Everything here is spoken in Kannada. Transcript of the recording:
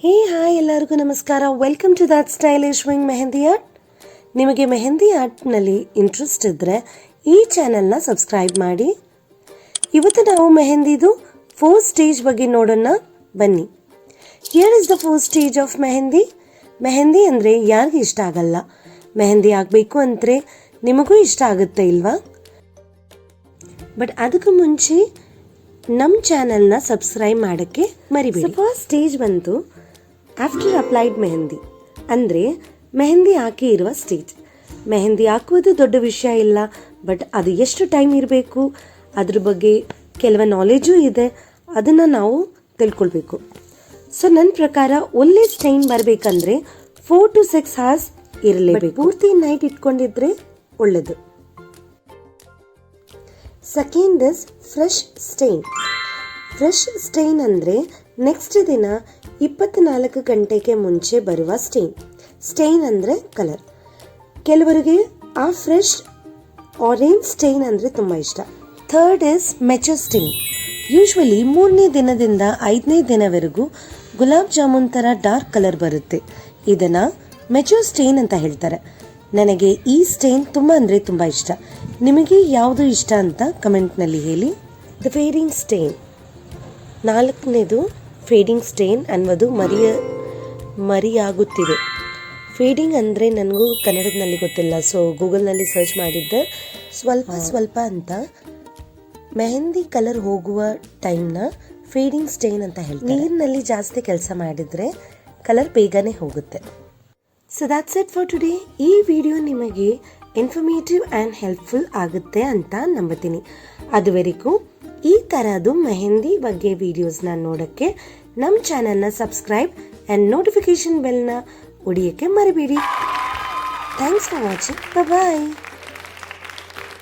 ಹಾಯ್ ಎಲ್ಲರಿಗೂ ನಮಸ್ಕಾರ. Welcome to that stylish wing mehndi art. ನಿಮಗೆ ಮೆಹಂದಿ ಆರ್ಟ್ನಲ್ಲಿ ಇಂಟ್ರೆಸ್ಟ್ ಇದ್ದರೆ ಈ ಚಾನಲ್ನ ಸಬ್ಸ್ಕ್ರೈಬ್ ಮಾಡಿ. ಇವತ್ತು ನಾವು ಮೆಹಂದಿದು 4 ಸ್ಟೇಜ್ ಬಗ್ಗೆ ನೋಡೋಣ ಬನ್ನಿ. Here is the 4 stage of mehndi. Mehndi ಅಂದರೆ ಯಾರಿಗೆ ಇಷ್ಟ ಆಗಲ್ಲ? ಮೆಹಂದಿ ಆಗಬೇಕು ಅಂದರೆ ನಿಮಗೂ ಇಷ್ಟ ಆಗುತ್ತೆ ಇಲ್ವಾ? ಬಟ್ ಅದಕ್ಕೂ ಮುಂಚೆ ನಮ್ಮ ಚಾನಲ್ನ ಸಬ್ಸ್ಕ್ರೈಬ್ ಮಾಡೋಕ್ಕೆ ಮರಿಬೇಡಿ. ಫಸ್ಟ್ ಸ್ಟೇಜ್ ಬಂತು ಆಫ್ಟರ್ ಅಪ್ಲೈಡ್ ಮೆಹಂದಿ, ಅಂದರೆ ಮೆಹಂದಿ ಹಾಕಿ ಇರುವ ಸ್ಟೇಜ್. ಮೆಹಂದಿ ಹಾಕುವುದು ದೊಡ್ಡ ವಿಷಯ ಇಲ್ಲ, ಬಟ್ ಅದು ಎಷ್ಟು ಟೈಮ್ ಇರಬೇಕು ಅದ್ರ ಬಗ್ಗೆ ಕೆಲವು ನಾಲೆಜು ಇದೆ, ಅದನ್ನು ನಾವು ತಿಳ್ಕೊಳ್ಬೇಕು. ಸೊ ನನ್ನ ಪ್ರಕಾರ ಒಳ್ಳೆ ಸ್ಟೈನ್ ಬರಬೇಕಂದ್ರೆ 4 to 6 hours ಇರಲೇಬೇಕು. ಪೂರ್ತಿ ನೈಟ್ ಇಟ್ಕೊಂಡಿದ್ರೆ ಒಳ್ಳೆಯದು. Second is fresh stain. Fresh stain ಅಂದರೆ ನೆಕ್ಸ್ಟ್ ದಿನ 24 ಗಂಟೆಗೆ ಮುಂಚೆ ಬರುವ ಸ್ಟೈನ್. ಸ್ಟೈನ್ ಅಂದರೆ ಕಲರ್. ಕೆಲವರಿಗೆ ಆ ಫ್ರೆಶ್ ಆರೆಂಜ್ ಸ್ಟೈನ್ ಅಂದರೆ ತುಂಬ ಇಷ್ಟ. Third is mature stain. Usually 3ನೇ ದಿನದಿಂದ 5ನೇ ದಿನವರೆಗೂ ಗುಲಾಬ್ ಜಾಮೂನ್ ಥರ ಡಾರ್ಕ್ ಕಲರ್ ಬರುತ್ತೆ. ಇದನ್ನು ಮೆಚೂರ್ ಸ್ಟೈನ್ ಅಂತ ಹೇಳ್ತಾರೆ. ನನಗೆ ಈ ಸ್ಟೈನ್ ತುಂಬ ಅಂದರೆ ತುಂಬ ಇಷ್ಟ. ನಿಮಗೆ ಯಾವುದು ಇಷ್ಟ ಅಂತ ಕಮೆಂಟ್ನಲ್ಲಿ ಹೇಳಿ. The fading stain. 4ನೇದು ಫೇಡಿಂಗ್ ಸ್ಟೈನ್ ಅನ್ನೋದು ಮರಿಯಾಗುತ್ತಿದೆ. ಫೇಡಿಂಗ್ ಅಂದರೆ ನನಗೂ ಕನ್ನಡದಲ್ಲಿ ಗೊತ್ತಿಲ್ಲ, ಸೊ ಗೂಗಲ್ನಲ್ಲಿ ಸರ್ಚ್ ಮಾಡಿದ್ದೆ. ಸ್ವಲ್ಪ ಅಂತ ಮೆಹಂದಿ ಕಲರ್ ಹೋಗುವ ಟೈಮ್ನ ಫೇಡಿಂಗ್ ಸ್ಟೈನ್ ಅಂತ ಹೇಳ್ತಾರೆ. ನೀರಿನಲ್ಲಿ ಜಾಸ್ತಿ ಕೆಲಸ ಮಾಡಿದರೆ ಕಲರ್ ಬೇಗನೆ ಹೋಗುತ್ತೆ. So that's it for today. ಈ ವಿಡಿಯೋ ನಿಮಗೆ ಇನ್ಫಾರ್ಮೇಟಿವ್ ಆ್ಯಂಡ್ ಹೆಲ್ಪ್ಫುಲ್ ಆಗುತ್ತೆ ಅಂತ ನಂಬುತ್ತೀನಿ. ಅದುವರೆಗೂ ಈ ಥರದ್ದು ಮೆಹಂದಿ ಬಗ್ಗೆ ವಿಡಿಯೋಸ್ನ ನೋಡೋಕ್ಕೆ ನಮ್ಮ ಚಾನಲ್ನ ಸಬ್ಸ್ಕ್ರೈಬ್ ಆ್ಯಂಡ್ ನೋಟಿಫಿಕೇಷನ್ ಬೆಲ್ನ ಹೊಡಿಯೋಕ್ಕೆ ಮರಿಬೇಡಿ. Thanks for watching. ಬಾಯ್.